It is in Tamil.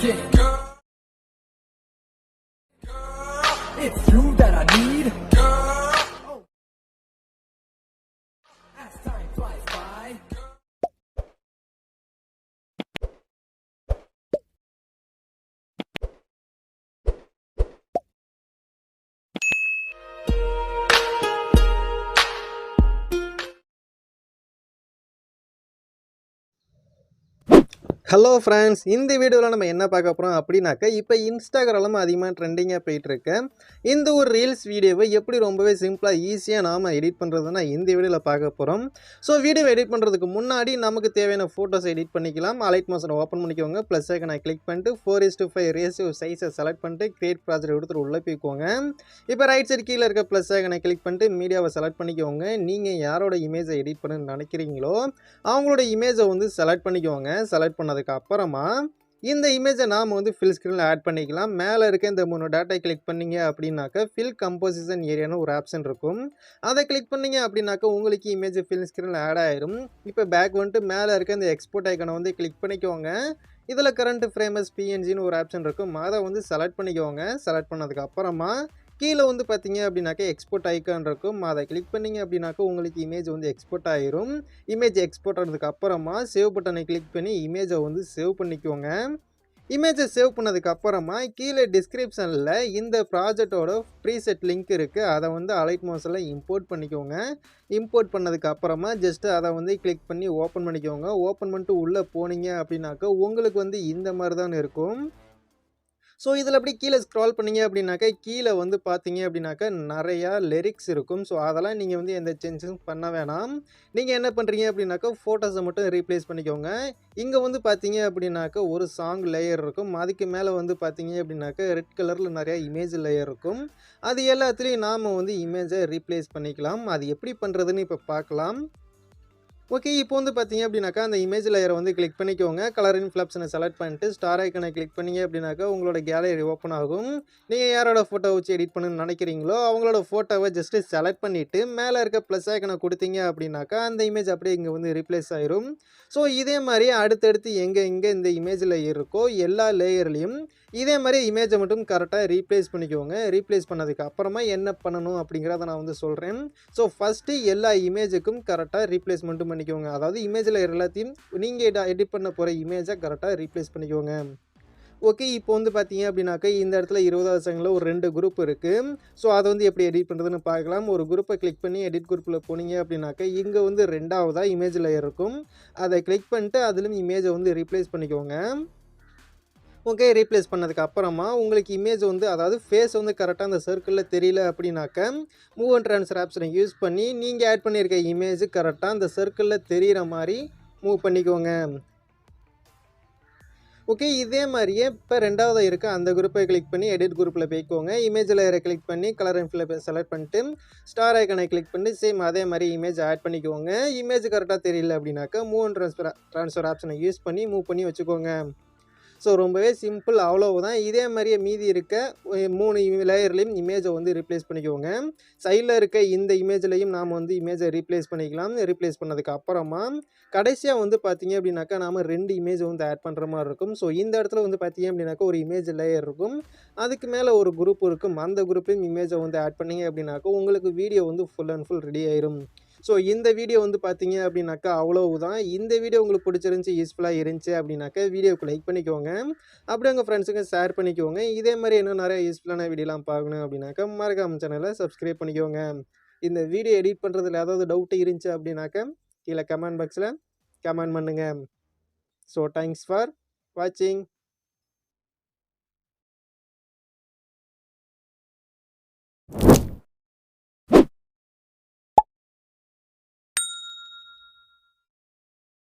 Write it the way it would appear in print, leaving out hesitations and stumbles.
watching. It's you that I need. Oh. As time flies by. Hello friends, இந்த வீடியோவில் நம்ம என்ன பார்க்க போகிறோம் அப்படின்னாக்கா, இப்போ இன்ஸ்டாகிராமில் அதிகமாக ட்ரெண்டிங்காக போயிட்டுருக்க இந்த ஒரு ரீல்ஸ் வீடியோவை எப்படி ரொம்பவே சிம்பிளாக ஈஸியாக நாம் எடிட் பண்ணுறதுன்னா இந்த வீடியோவில் பார்க்க போகிறோம். ஸோ வீடியோவை எடிட் பண்ணுறதுக்கு முன்னாடி நமக்கு தேவையான ஃபோட்டோஸை எடிட் பண்ணிக்கலாம். அலைட் மோஷனை ஓப்பன் பண்ணிக்கோங்க. ப்ளஸ் ஐக்கனை கிளிக் பண்ணிட்டு 4:5 ரேஷியோ சைஸை செலக்ட் பண்ணிட்டு கிரியேட் ப்ராஜெக்ட் எடுத்துகிட்டு உள்ளே போய்க்கோங்க. இப்போ ரைட் சைடு கீழே இருக்க ப்ளஸ் ஐக்கனை கிளிக் பண்ணிட்டு மீடியாவை செலக்ட் பண்ணிக்கோங்க. நீங்கள் யாரோட இமேஜை எடிட் பண்ணணும்னு நினைக்கிறீங்களோ அவங்களோட இமேஜை வந்து செலக்ட் பண்ணிக்கோங்க. செலக்ட் பண்ணதுக்கு அப்புறமா இந்த இமேஜை நாம் வந்து ஃபில் ஸ்க்ரீனில் ஆட் பண்ணிக்கலாம். மேலே இருக்க இந்த 3 டேட்டா கிளிக் பண்ணிங்க அப்படின்னாக்கா ஃபில் கம்போசிஷன் ஏரியான்னு ஒரு ஆப்ஷன் இருக்கும். அதை கிளிக் பண்ணிங்க அப்படின்னாக்கா உங்களுக்கு இமேஜ் ஃபில் ஸ்க்ரீனில் ஆட் ஆயிரும். இப்போ பேக் வந்துட்டு மேலே இருக்க இந்த எக்ஸ்போர்ட் ஐக்கனை வந்து கிளிக் பண்ணிக்கோங்க. இதில் கரண்ட் ஃப்ரேமஸ் பிஎன்ஜின்னு ஒரு ஆப்ஷன் இருக்கும். அதை வந்து செலக்ட் பண்ணிக்கோங்க. செலக்ட் பண்ணதுக்கு அப்புறமா கீழே வந்து பார்த்தீங்க அப்படின்னாக்கா எக்ஸ்போர்ட் ஐக்கான் இருக்கும். அதை கிளிக் பண்ணிங்க அப்படின்னாக்கா உங்களுக்கு இமேஜ் வந்து எக்ஸ்போர்ட் ஆயிரும். இமேஜ் எக்ஸ்போர்ட் ஆனதுக்கு அப்புறமா சேவ் பட்டனை கிளிக் பண்ணி இமேஜை வந்து சேவ் பண்ணிக்கோங்க. இமேஜை சேவ் பண்ணதுக்கு அப்புறமா கீழே டிஸ்கிரிப்ஷனில் இந்த ப்ராஜெக்டோட ப்ரீசெட் லிங்க் இருக்குது. அதை வந்து அலைட் மோஷனில் இம்போர்ட் பண்ணிக்கோங்க. இம்போர்ட் பண்ணதுக்கு அப்புறமா ஜஸ்ட்டு அதை வந்து கிளிக் பண்ணி ஓப்பன் பண்ணிக்கோங்க. ஓப்பன் பண்ணிட்டு உள்ளே போனீங்க அப்படின்னாக்கா உங்களுக்கு வந்து இந்த மாதிரி தான் இருக்கும். ஸோ இதில் அப்படி கீழே ஸ்க்ரால் பண்ணிங்க அப்படின்னாக்கா கீழே வந்து பார்த்தீங்க அப்படின்னாக்கா நிறையா லிரிக்ஸ் இருக்கும். ஸோ அதெல்லாம் நீங்கள் வந்து எந்த சேஞ்சஸும் பண்ண வேணாம். நீங்கள் என்ன பண்ணுறீங்க அப்படின்னாக்கா ஃபோட்டோஸை மட்டும் ரீப்ளேஸ் பண்ணிக்கோங்க. இங்கே வந்து பார்த்தீங்க அப்படின்னாக்கா ஒரு சாங் லேயர் இருக்கும். அதுக்கு மேலே வந்து பார்த்தீங்க அப்படின்னாக்கா ரெட் கலரில் நிறையா இமேஜ் லேயர் இருக்கும். அது எல்லாத்துலேயும் நாம் வந்து இமேஜை ரீப்ளேஸ் பண்ணிக்கலாம். அது எப்படி பண்ணுறதுன்னு இப்போ பார்க்கலாம். ஓகே, இப்போ வந்து பார்த்தீங்க அப்படின்னாக்கா அந்த இமேஜ் லேயரை வந்து கிளிக் பண்ணிக்கோங்க. கலர் இன் ஃப்ளப்ஸனை செலக்ட் பண்ணிட்டு ஸ்டார் ஐக்கனை கிளிக் பண்ணிங்க அப்படின்னாக்கா உங்களோட கேலரி ஓப்பன் ஆகும். நீங்கள் யாரோட ஃபோட்டோ வச்சு எடிட் பண்ணணும்னு நினைக்கிறீங்களோ அவங்களோட ஃபோட்டோவை ஜஸ்ட்டு செலக்ட் பண்ணிவிட்டு மேலே இருக்க ப்ளஸ் ஐக்கனை கொடுத்தீங்க அப்படின்னாக்கா அந்த இமேஜ் அப்படியே இங்கே வந்து ரீப்ளேஸ் ஆயிரும். ஸோ இதே மாதிரி அடுத்தடுத்து எங்கே இந்த இமேஜ் லேயர் இருக்கோ எல்லா லேயர்லேயும் இதே மாதிரி இமேஜை மட்டும் கரெக்டாக ரீப்ளேஸ் பண்ணிக்கோங்க. ரீப்ளேஸ் பண்ணதுக்கு அப்புறமா என்ன பண்ணணும் அப்படிங்கிறத நான் வந்து சொல்கிறேன். ஸோ ஃபஸ்ட்டு எல்லா இமேஜுக்கும் கரெக்டாக ரீப்ளேஸ்மெண்ட்டும் பண்ணிக்கோங்க. அதாவது இமேஜில் எல்லாத்தையும் நீங்கள் எடிட் பண்ண போகிற இமேஜை கரெக்டாக ரீப்ளேஸ் பண்ணிக்கோங்க. ஓகே, இப்போ வந்து பார்த்தீங்க அப்படின்னாக்கா இந்த இடத்துல 20வது செகண்டில் ஒரு 2 குரூப் இருக்குது. ஸோ அதை வந்து எப்படி எடிட் பண்ணுறதுன்னு பார்க்கலாம். ஒரு குரூப்பை கிளிக் பண்ணி எடிட் குரூப்பில் போனீங்க அப்படின்னாக்கா இங்கே வந்து 2வதாக இமேஜ் லேயர் இருக்கும். அதை கிளிக் பண்ணிட்டு அதிலும் இமேஜை வந்து ரீப்ளேஸ் பண்ணிக்கோங்க. ஓகே, ரீப்ளேஸ் பண்ணதுக்கு அப்புறமா உங்களுக்கு இமேஜ் வந்து அதாவது ஃபேஸ் வந்து கரெக்டாக அந்த சர்க்கிளில் தெரியல அப்படின்னாக்க மூவ் அண்ட் ட்ரான்ஸ்ஃபர் ஆப்ஷனை யூஸ் பண்ணி நீங்கள் ஆட் பண்ணியிருக்க இமேஜ் கரெக்டாக அந்த சர்க்கிளில் தெரிகிற மாதிரி மூவ் பண்ணிக்கோங்க. ஓகே, இதே மாதிரியே இப்போ 2வது இருக்க அந்த குரூப்பை கிளிக் பண்ணி எடிட் குரூப்பில் போய்க்கோங்க. இமேஜ் லேயரை கிளிக் பண்ணி கலர் அண்ட் ஃபில் செலக்ட் பண்ணிட்டு ஸ்டார் ஐக்கனை கிளிக் பண்ணி சேம் அதே மாதிரி இமேஜ் ஆட் பண்ணிக்கோங்க. இமேஜ் கரெக்டாக தெரியல அப்படின்னாக்கா மூவ் அண்ட் ட்ரான்ஸ்ஃபர் ஆப்ஷனை யூஸ் பண்ணி மூவ் பண்ணி வச்சுக்கோங்க. ஸோ ரொம்பவே சிம்பிள், அவ்வளவுதான். இதே மாதிரியே மீதி இருக்க 3 லேயர்லேயும் இமேஜை வந்து ரீப்ளேஸ் பண்ணிக்கோங்க. சைடில் இருக்க இந்த இமேஜ்லேயும் நாம் வந்து இமேஜை ரீப்ளேஸ் பண்ணிக்கலாம். ரீப்ளேஸ் பண்ணதுக்கு அப்புறமா கடைசியாக வந்து பார்த்தீங்க அப்படின்னாக்கா நாம் 2 இமேஜ் வந்து ஆட் பண்ணுற மாதிரி இருக்கும். ஸோ இந்த இடத்துல வந்து பார்த்தீங்க அப்படின்னாக்கா ஒரு இமேஜ் லேயர் இருக்கும். அதுக்கு மேலே ஒரு குரூப் இருக்கும். அந்த குரூப்லையும் இமேஜை வந்து ஆட் பண்ணிங்க அப்படின்னாக்கா உங்களுக்கு வீடியோ வந்து ஃபுல் அண்ட் ஃபுல் ரெடி ஆயிரும். ஸோ இந்த வீடியோ வந்து பார்த்தீங்க அப்படின்னாக்கா அவ்வளவுதான். இந்த வீடியோ உங்களுக்கு பிடிச்சிருந்துச்சி, யூஸ்ஃபுல்லாக இருந்துச்சு அப்படின்னாக்கா வீடியோக்கு லைக் பண்ணிக்கோங்க. அப்படியே உங்கள் ஃப்ரெண்ட்ஸுக்கு ஷேர் பண்ணிக்கோங்க. இதே மாதிரி இன்னும் நிறைய யூஸ்ஃபுல்லான வீடியோலாம் பார்க்கணும் அப்படின்னாக்கா மறக்காம சேனலை சப்ஸ்கிரைப் பண்ணிக்கோங்க. இந்த வீடியோ எடிட் பண்ணுறதுல ஏதாவது டவுட் இருந்துச்சு அப்படின்னாக்கா கீழே கமெண்ட் பாக்ஸில் கமெண்ட் பண்ணுங்கள். ஸோ தேங்க்ஸ் ஃபார் வாட்சிங்.